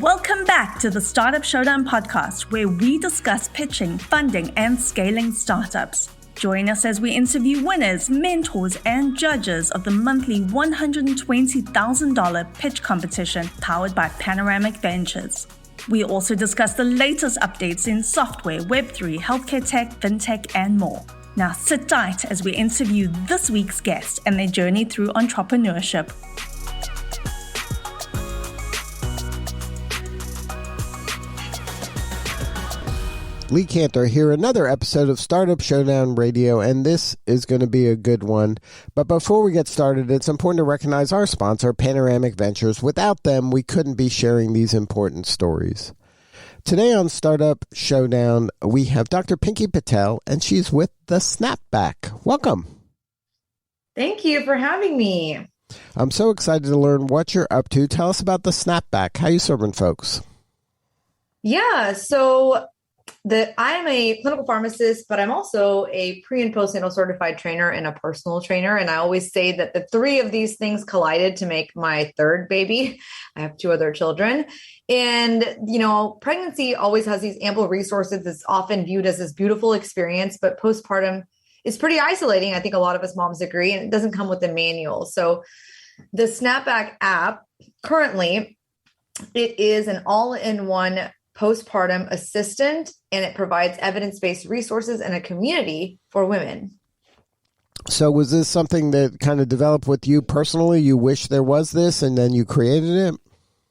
Welcome back to the Startup Showdown podcast, where we discuss pitching, funding, and scaling startups. Join us as we interview winners, mentors, and judges of the monthly $120,000 pitch competition powered by Panoramic Ventures. We also discuss the latest updates in software, Web3, healthcare tech, fintech, and more. Now sit tight as we interview this week's guest and their journey through entrepreneurship. Lee Cantor here, another episode of Startup Showdown Radio, and this is going to be a good one. But before we get started, it's important to recognize our sponsor, Panoramic Ventures. Without them, we couldn't be sharing these important stories. Today on Startup Showdown, we have Dr. Pinkey Patel, and she's with the SnapBack. Welcome. Thank you for having me. I'm so excited to learn what you're up to. Tell us about the SnapBack. How you serving folks? Yeah, so I'm a clinical pharmacist, but I'm also a pre- and postnatal certified trainer and a personal trainer. And I always say that the three of these things collided to make my third baby. I have two other children. And, pregnancy always has these ample resources. It's often viewed as this beautiful experience, but postpartum is pretty isolating. I think a lot of us moms agree, and it doesn't come with a manual. So the SnapBack app, currently, it is an all-in-one postpartum assistant, and it provides evidence-based resources and a community for women. So was this something that kind of developed with you personally? You wish there was this, and then you created it?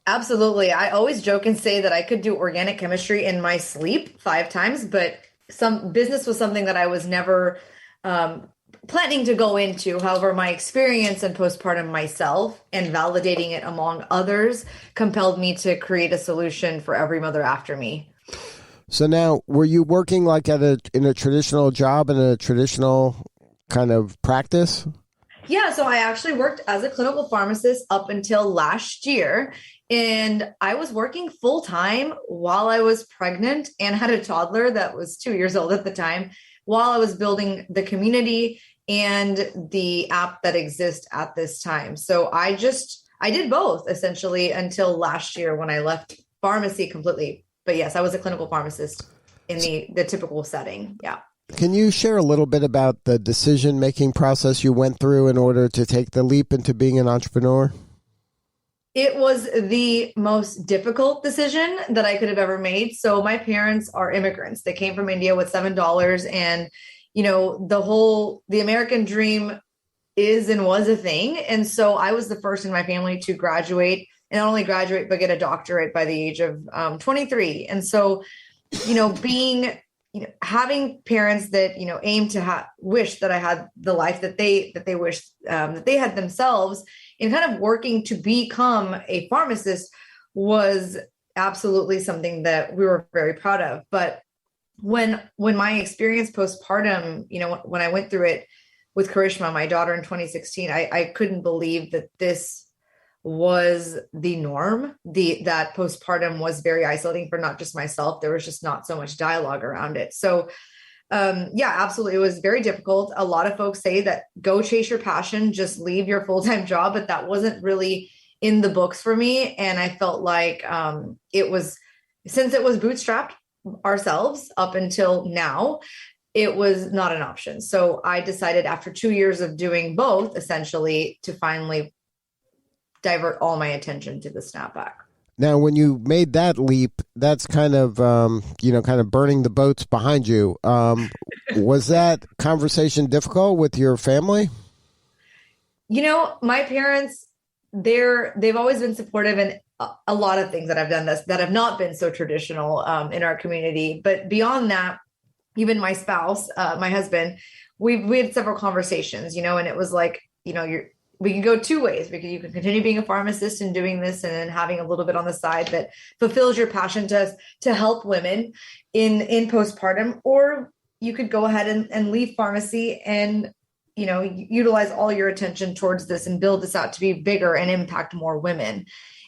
Absolutely. I always joke and say that I could do organic chemistry in my sleep 5 times, but business was something that I was never planning to go into. However, my experience in postpartum myself and validating it among others compelled me to create a solution for every mother after me. So now, were you working like in a traditional job, in a traditional kind of practice? Yeah, so I actually worked as a clinical pharmacist up until last year, and I was working full time while I was pregnant and had a toddler that was 2 years old at the time, while I was building the community and the app that exists at this time. So I did both essentially until last year when I left pharmacy completely. But yes, I was a clinical pharmacist in the typical setting. Yeah. Can you share a little bit about the decision-making process you went through in order to take the leap into being an entrepreneur? It was the most difficult decision that I could have ever made. So my parents are immigrants. They came from India with $7, and the American dream is and was a thing. And so I was the first in my family to graduate, and not only graduate, but get a doctorate by the age of 23. And so, having parents that, aim to wish that I had the life that they wish that they had themselves, and kind of working to become a pharmacist was absolutely something that we were very proud of. But when my experience postpartum, when I went through it with Karishma, my daughter, in 2016, I couldn't believe that this was the norm. That postpartum was very isolating for not just myself. There was just not so much dialogue around it. So absolutely. It was very difficult. A lot of folks say that go chase your passion, just leave your full-time job, but that wasn't really in the books for me. And I felt like since it was bootstrapped ourselves up until now, it was not an option. So I decided after 2 years of doing both, essentially, to finally divert all my attention to the SnapBack. Now, when you made that leap, that's kind of, kind of burning the boats behind you. Was that conversation difficult with your family? My parents, they've always been supportive in a lot of things that I've done that have not been so traditional in our community. But beyond that, even my spouse, my husband, we had several conversations, and it was like, we can go 2 ways. You can continue being a pharmacist and doing this, and then having a little bit on the side that fulfills your passion to help women in postpartum, or you could go ahead and leave pharmacy and, utilize all your attention towards this and build this out to be bigger and impact more women.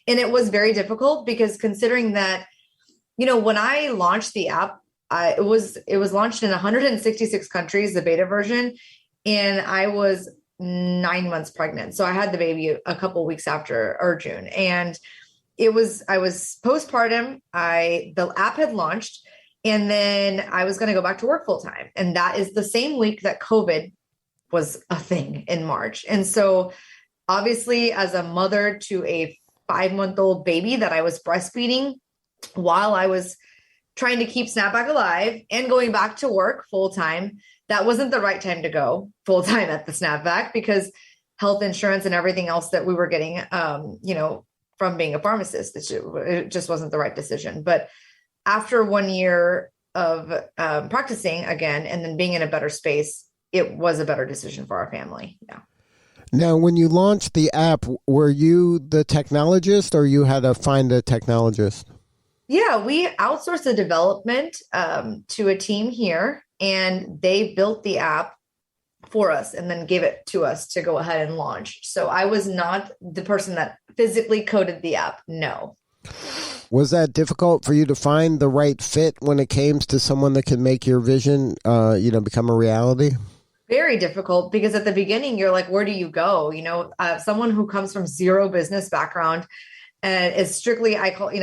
And it was very difficult because considering that, when I launched the app, it was launched in 166 countries, the beta version, and I was 9 months pregnant. So I had the baby a couple weeks after, or June. And I was postpartum. The app had launched, and then I was going to go back to work full time. And that is the same week that COVID was a thing in March. And so obviously, as a mother to a 5-month-old baby that I was breastfeeding while I was trying to keep SnapBack alive and going back to work full time, that wasn't the right time to go full time at the SnapBack, because health insurance and everything else that we were getting, from being a pharmacist, it just wasn't the right decision. But after 1 year of practicing again and then being in a better space, it was a better decision for our family. Yeah. Now, when you launched the app, were you the technologist or you had to find a technologist? Yeah, we outsourced the development to a team here, and they built the app for us and then gave it to us to go ahead and launch. So I was not the person that physically coded the app. No. Was that difficult for you to find the right fit when it came to someone that can make your vision, become a reality? Very difficult, because at the beginning, you're like, where do you go? Someone who comes from zero business background and is strictly,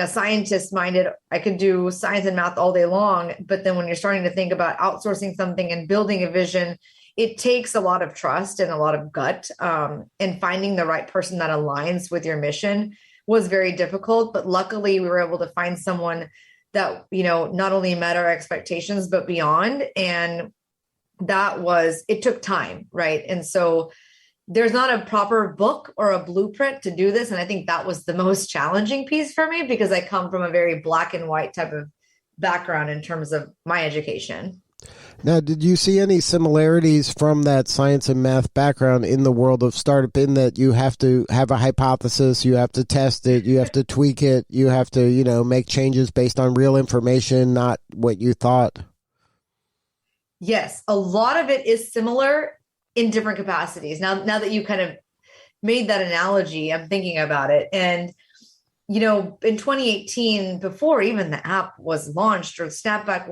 scientist minded. I could do science and math all day long. But then when you're starting to think about outsourcing something and building a vision, it takes a lot of trust and a lot of gut, and finding the right person that aligns with your mission was very difficult. But luckily we were able to find someone that, not only met our expectations, but beyond. And it took time. Right. And so there's not a proper book or a blueprint to do this. And I think that was the most challenging piece for me, because I come from a very black and white type of background in terms of my education. Now, did you see any similarities from that science and math background in the world of startup, in that you have to have a hypothesis, you have to test it, you have to tweak it, you have to, make changes based on real information, not what you thought? Yes, a lot of it is similar in different capacities. Now that you kind of made that analogy, I'm thinking about it. And, in 2018, before even the app was launched or SnapBack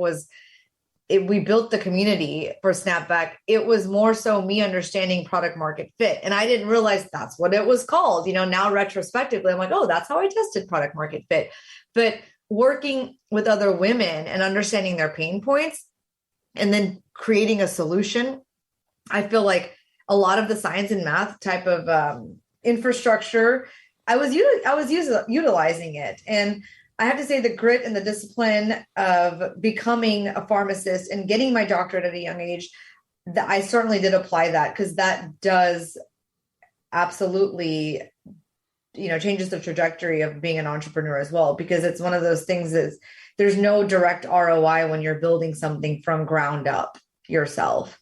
we built the community for SnapBack. It was more so me understanding product market fit. And I didn't realize that's what it was called. Now retrospectively, I'm like, oh, that's how I tested product market fit. But working with other women and understanding their pain points and then creating a solution, I feel like a lot of the science and math type of infrastructure, I was utilizing it. And I have to say, the grit and the discipline of becoming a pharmacist and getting my doctorate at a young age, that I certainly did apply that, because that does absolutely, changes the trajectory of being an entrepreneur as well, because it's one of those things is there's no direct ROI when you're building something from ground up yourself.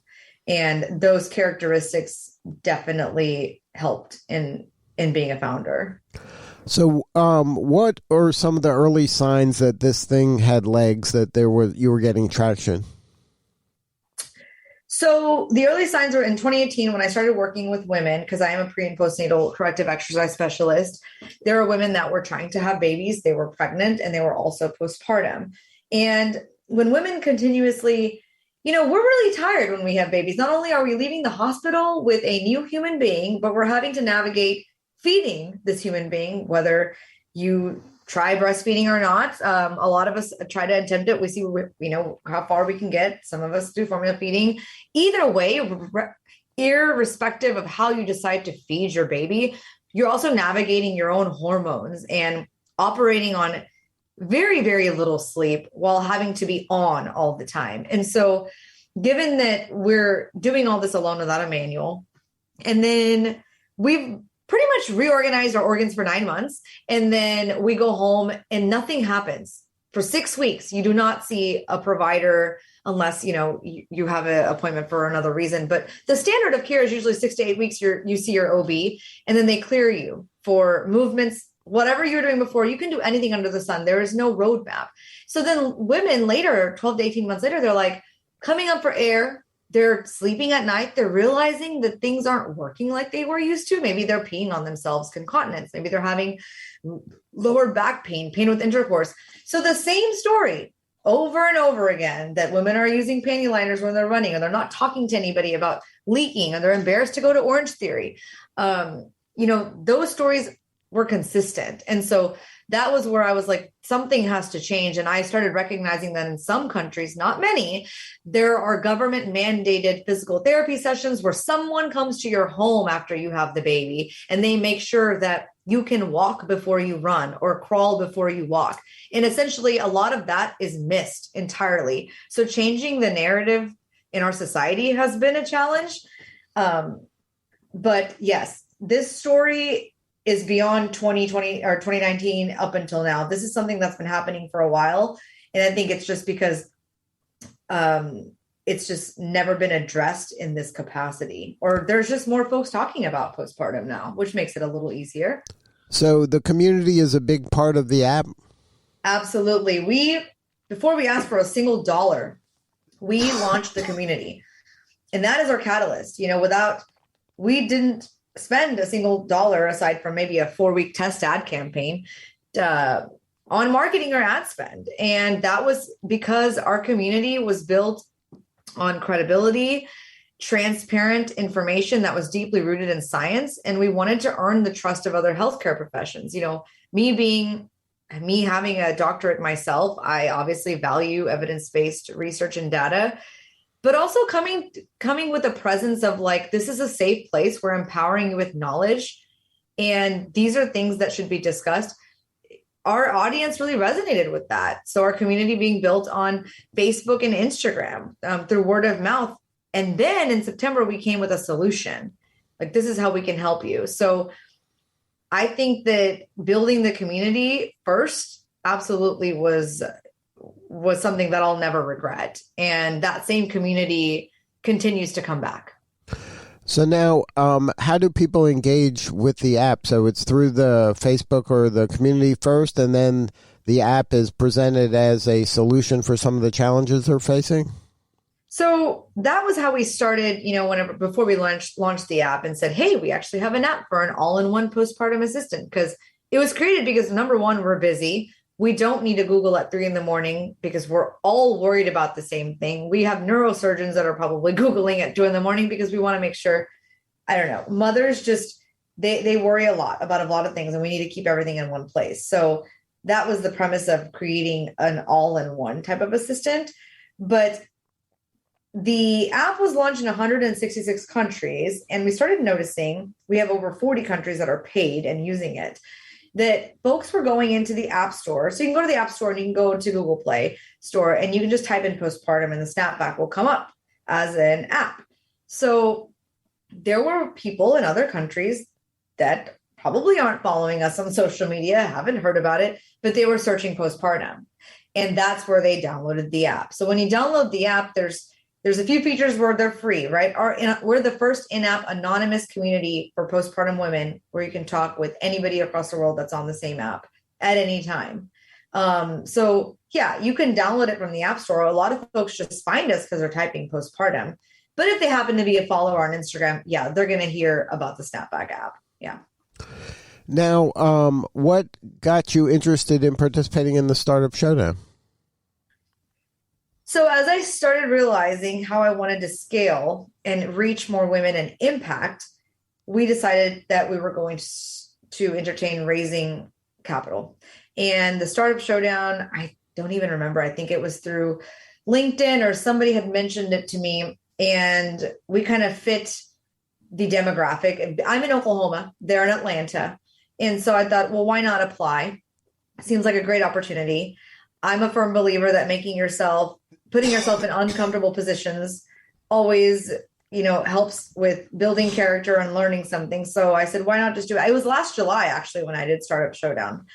And those characteristics definitely helped in being a founder. So what are some of the early signs that this thing had legs, that you were getting traction? So the early signs were in 2018 when I started working with women, because I am a pre and postnatal corrective exercise specialist. There were women that were trying to have babies. They were pregnant and they were also postpartum. And when women continuously, we're really tired when we have babies. Not only are we leaving the hospital with a new human being, but we're having to navigate feeding this human being, whether you try breastfeeding or not. A lot of us try to attempt it. We see, how far we can get. Some of us do formula feeding. Either way, irrespective of how you decide to feed your baby, you're also navigating your own hormones and operating on very, very little sleep while having to be on all the time. And so given that we're doing all this alone without a manual, and then we've pretty much reorganized our organs for 9 months. And then we go home and nothing happens for 6 weeks. You do not see a provider unless, you have an appointment for another reason. But the standard of care is usually 6 to 8 weeks. You see your OB, and then they clear you for movements. Whatever you're doing before, you can do anything under the sun. There is no roadmap. So then women later, 12 to 18 months later, they're like coming up for air. They're sleeping at night. They're realizing that things aren't working like they were used to. Maybe they're peeing on themselves, incontinence. Maybe they're having lower back pain with intercourse. So the same story over and over again, that women are using panty liners when they're running, and they're not talking to anybody about leaking, and they're embarrassed to go to Orange Theory. Those stories were consistent. And so that was where I was like, something has to change. And I started recognizing that in some countries, not many, there are government mandated physical therapy sessions where someone comes to your home after you have the baby and they make sure that you can walk before you run or crawl before you walk. And essentially, a lot of that is missed entirely. So changing the narrative in our society has been a challenge. But yes, this story is beyond 2020 or 2019 up until now. This is something that's been happening for a while. And I think it's just because it's just never been addressed in this capacity, or there's just more folks talking about postpartum now, which makes it a little easier. So the community is a big part of the app? Absolutely. Before we asked for a single dollar, we launched the community. And that is our catalyst. We didn't spend a single dollar aside from maybe a 4-week test ad campaign on marketing or ad spend. And that was because our community was built on credibility, transparent information that was deeply rooted in science. And we wanted to earn the trust of other healthcare professions. Me having a doctorate myself, I obviously value evidence-based research and data, but also coming with a presence of like, this is a safe place. We're empowering you with knowledge. And these are things that should be discussed. Our audience really resonated with that. So our community being built on Facebook and Instagram through word of mouth. And then in September, we came with a solution. Like, this is how we can help you. So I think that building the community first absolutely was something that I'll never regret. And that same community continues to come back. So now, how do people engage with the app? So it's through the Facebook or the community first, and then the app is presented as a solution for some of the challenges they're facing? So that was how we started, before we launched the app and said, hey, we actually have an app for an all-in-one postpartum assistant, because it was created because, number one, we're busy. We don't need to Google at 3 a.m. because we're all worried about the same thing. We have neurosurgeons that are probably Googling at 2 a.m. because we want to make sure, mothers just, they worry a lot about a lot of things, and we need to keep everything in one place. So that was the premise of creating an all-in-one type of assistant. But the app was launched in 166 countries, and we started noticing we have over 40 countries that are paid and using it, that folks were going into the App Store. So you can go to the App Store and you can go to Google Play Store and you can just type in postpartum and the SnapBack will come up as an app. So there were people in other countries that probably aren't following us on social media, haven't heard about it, but they were searching postpartum. And that's where they downloaded the app. So when you download the app, there's a few features where they're free, right? We're the first in-app anonymous community for postpartum women where you can talk with anybody across the world that's on the same app at any time. So yeah, you can download it from the App Store. A lot of folks just find us because they're typing postpartum. But if they happen to be a follower on Instagram, yeah, they're going to hear about the SnapBack app. Yeah. Now, what got you interested in participating in the Startup Showdown? So as I started realizing how I wanted to scale and reach more women and impact, we decided that we were going to entertain raising capital. And the Startup Showdown, I don't even remember. I think it was through LinkedIn or somebody had mentioned it to me, and we kind of fit the demographic. I'm in Oklahoma, they're in Atlanta. And so I thought, well, why not apply? Seems like a great opportunity. I'm a firm believer that putting yourself in uncomfortable positions always, helps with building character and learning something. So I said, why not just do it? It was last July, actually, when I did Startup Showdown.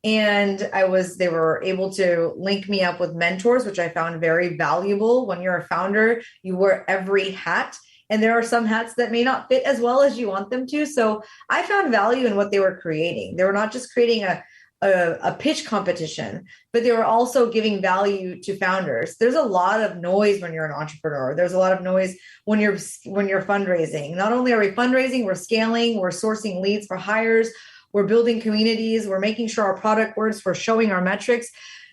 And they were able to link me up with mentors, which I found very valuable. When you're a founder, you wear every hat, and there are some hats that may not fit as well as you want them to. So I found value in what they were creating. They were not just creating a pitch competition, but they were also giving value to founders. There's a lot of noise when you're an entrepreneur. There's a lot of noise when you're fundraising. Not only are we fundraising, we're scaling, we're sourcing leads for hires, we're building communities, we're making sure our product works, we're showing our metrics.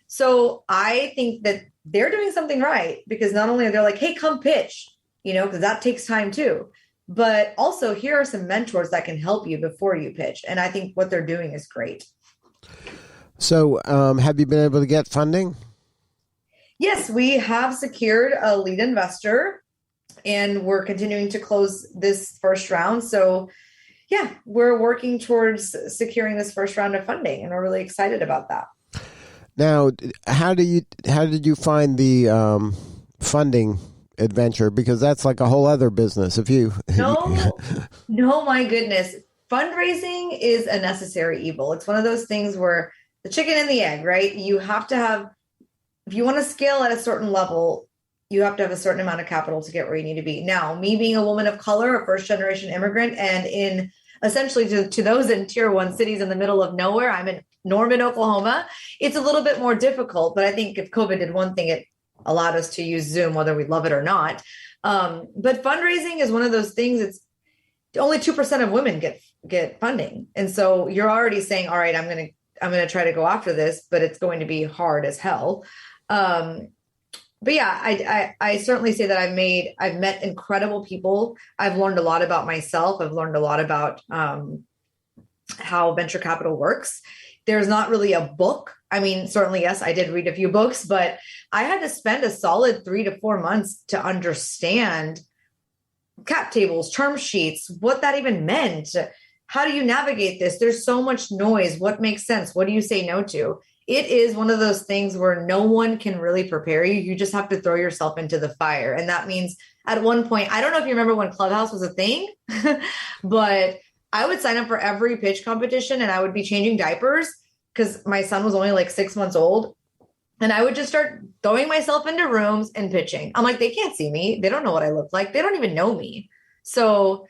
So I think that they're doing something right, because not only are they like, hey, come pitch, because that takes time too, but also here are some mentors that can help you before you pitch. And I think what they're doing is great. So have you been able to get funding? Yes, we have secured a lead investor and we're continuing to close this first round. So yeah, we're working towards securing this first round of funding and we're really excited about that. Now, how did you find the funding adventure? Because that's like a whole other business. No, my goodness. Fundraising is a necessary evil. It's one of those things where the chicken and the egg, right? You have to have, if you want to scale at a certain level, you have to have a certain amount of capital to get where you need to be. Now, me being a woman of color, a first generation immigrant, and in essentially to those in tier 1 cities in the middle of nowhere, I'm in Norman, Oklahoma, it's a little bit more difficult. But I think if COVID did one thing, it allowed us to use Zoom, whether we love it or not. But fundraising is one of those things. It's only 2% of women get funding. And so you're already saying, all right, I'm going to try to go after this, but it's going to be hard as hell. But yeah, I certainly say that I've met incredible people. I've learned a lot about myself. I've learned a lot about how venture capital works. There's not really a book. I mean, certainly, yes, I did read a few books, but I had to spend a solid 3 to 4 months to understand cap tables, term sheets, what that even meant. How do you navigate this? There's so much noise. What makes sense? What do you say no to? It is one of those things where no one can really prepare you. You just have to throw yourself into the fire. And that means at one point, I don't know if you remember when Clubhouse was a thing, but I would sign up for every pitch competition and I would be changing diapers because my son was only like 6 months old. And I would just start throwing myself into rooms and pitching. I'm like, they can't see me. They don't know what I look like. They don't even know me. So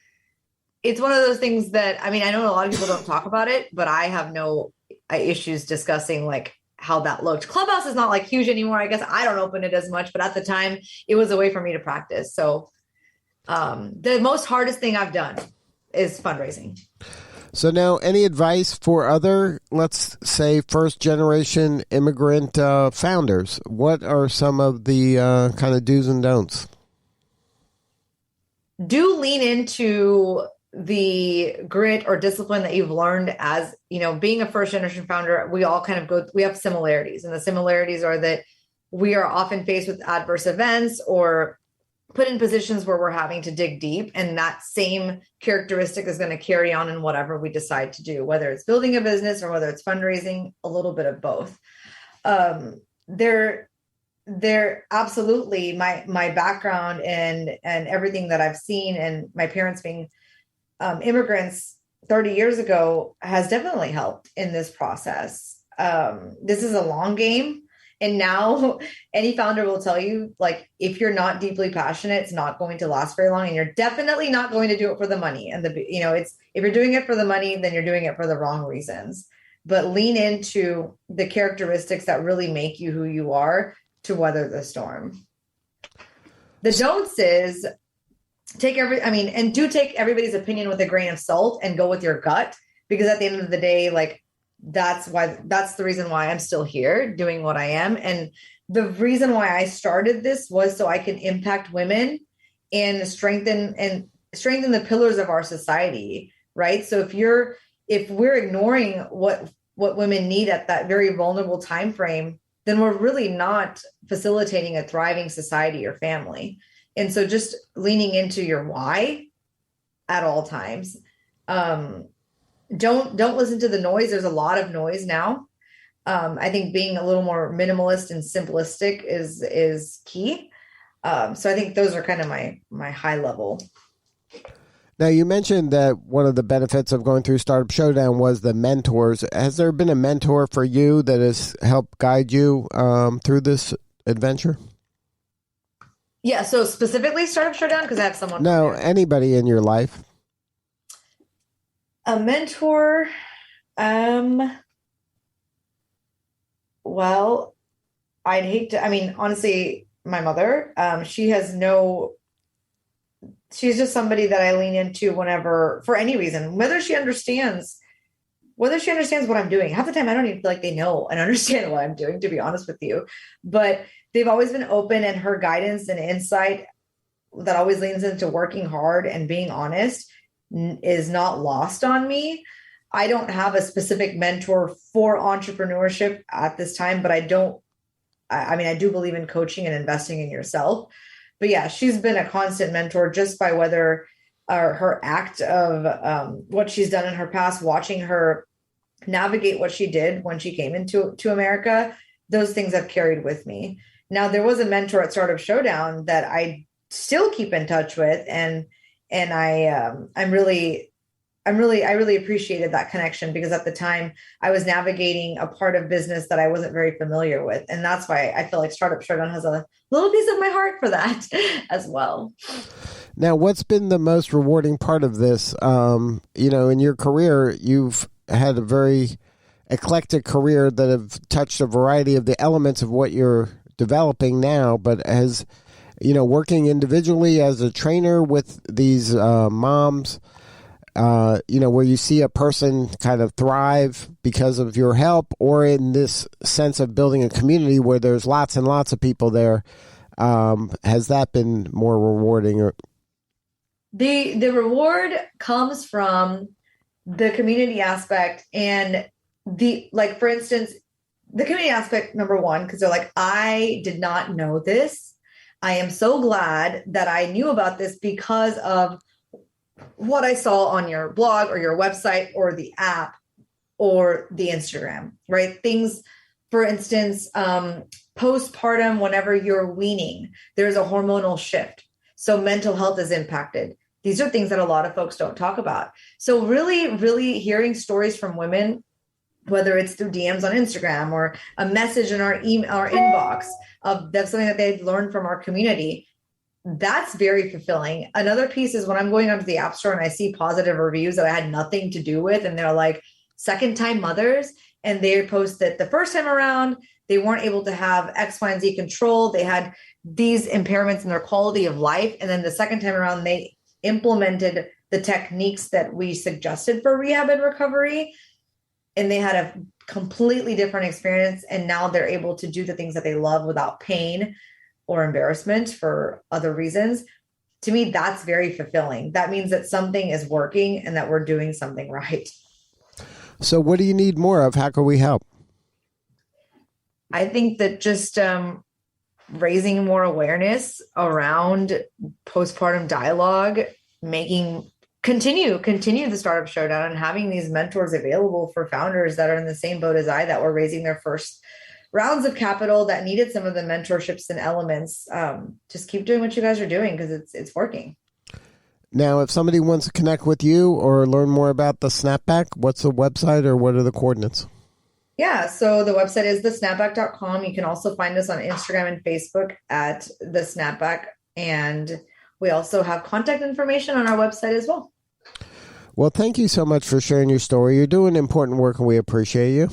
it's one of those things that, I mean, I know a lot of people don't talk about it, but I have no issues discussing like how that looked. Clubhouse is not like huge anymore. I guess I don't open it as much, but at the time it was a way for me to practice. So the most hardest thing I've done is fundraising. So now, any advice for other, let's say, first-generation immigrant founders? What are some of the kind of do's and don'ts? Do lean into the grit or discipline that you've learned as, you know, being a first-generation founder. We all kind of we have similarities, and the similarities are that we are often faced with adverse events or put in positions where we're having to dig deep. And that same characteristic is going to carry on in whatever we decide to do, whether it's building a business or whether it's fundraising, a little bit of both. They're absolutely my background and everything that I've seen, and my parents being immigrants 30 years ago has definitely helped in this process. This is a long game. And now any founder will tell you, like, if you're not deeply passionate, it's not going to last very long. And you're definitely not going to do it for the money. And if you're doing it for the money, then you're doing it for the wrong reasons. But lean into the characteristics that really make you who you are to weather the storm. The don'ts is take everybody's opinion with a grain of salt and go with your gut, because at the end of the day, like, that's the reason why I'm still here doing what I am. And the reason why I started this was so I can impact women and strengthen the pillars of our society. Right. So if we're ignoring what women need at that very vulnerable time frame, then we're really not facilitating a thriving society or family. And so just leaning into your why at all times. Don't listen to the noise. There's a lot of noise now. I think being a little more minimalist and simplistic is key. So I think those are kind of my high level. Now, you mentioned that one of the benefits of going through Startup Showdown was the mentors. Has there been a mentor for you that has helped guide you through this adventure? Yeah. So specifically Startup Showdown, because I have someone. No, anybody in your life. A mentor, well, I'd hate to, I mean, honestly, my mother, she's just somebody that I lean into whenever, for any reason, whether she understands what I'm doing. Half the time, I don't even feel like they know and understand what I'm doing, to be honest with you, but they've always been open, and her guidance and insight that always leans into working hard and being honest is not lost on me. I don't have a specific mentor for entrepreneurship at this time, but I do believe in coaching and investing in yourself. But yeah, she's been a constant mentor just by whether her act of what she's done in her past, watching her navigate what she did when she came into America. Those things I've carried with me. Now, there was a mentor at Startup Showdown that I still keep in touch with, and I really appreciated that connection, because at the time I was navigating a part of business that I wasn't very familiar with. And that's why I feel like Startup Showdown has a little piece of my heart for that as well. Now, what's been the most rewarding part of this? In your career, you've had a very eclectic career that have touched a variety of the elements of what you're developing now, but as working individually as a trainer with these moms, where you see a person kind of thrive because of your help, or in this sense of building a community where there's lots and lots of people there, has that been more rewarding? The reward comes from the community aspect, and for instance, the community aspect, number one, because they're like, I did not know this. I am so glad that I knew about this because of what I saw on your blog or your website or the app or the Instagram, right? Things, for instance, postpartum, whenever you're weaning, there's a hormonal shift. So mental health is impacted. These are things that a lot of folks don't talk about. So really, really hearing stories from women, whether it's through DMs on Instagram or a message in our email, our inbox of that's something that they've learned from our community, that's very fulfilling. Another piece is when I'm going onto the App Store and I see positive reviews that I had nothing to do with, and they're like second-time mothers, and they post that the first time around, they weren't able to have X, Y, and Z control. They had these impairments in their quality of life. And then the second time around, they implemented the techniques that we suggested for rehab and recovery, and they had a completely different experience. And now they're able to do the things that they love without pain or embarrassment for other reasons. To me, that's very fulfilling. That means that something is working and that we're doing something right. So what do you need more of? How can we help? I think that just raising more awareness around postpartum dialogue, continue the Startup Showdown, and having these mentors available for founders that are in the same boat as I, that were raising their first rounds of capital, that needed some of the mentorships and elements. Just keep doing what you guys are doing, because it's working. Now, if somebody wants to connect with you or learn more about the SnapBack, what's the website or what are the coordinates? Yeah, so the website is thesnapback.com. You can also find us on Instagram and Facebook at the SnapBack. And we also have contact information on our website as well. Well, thank you so much for sharing your story. You're doing important work and we appreciate you.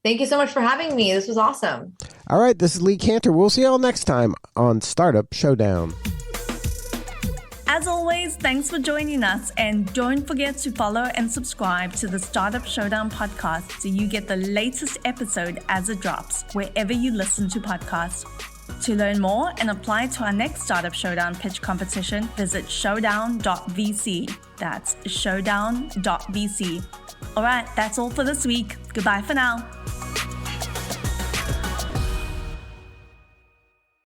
Thank you so much for having me. This was awesome. All right, this is Lee Cantor. We'll see you all next time on Startup Showdown. As always, thanks for joining us, and don't forget to follow and subscribe to the Startup Showdown podcast so you get the latest episode as it drops wherever you listen to podcasts. To learn more and apply to our next Startup Showdown pitch competition, visit showdown.vc. That's showdown.vc. All right, that's all for this week. Goodbye for now.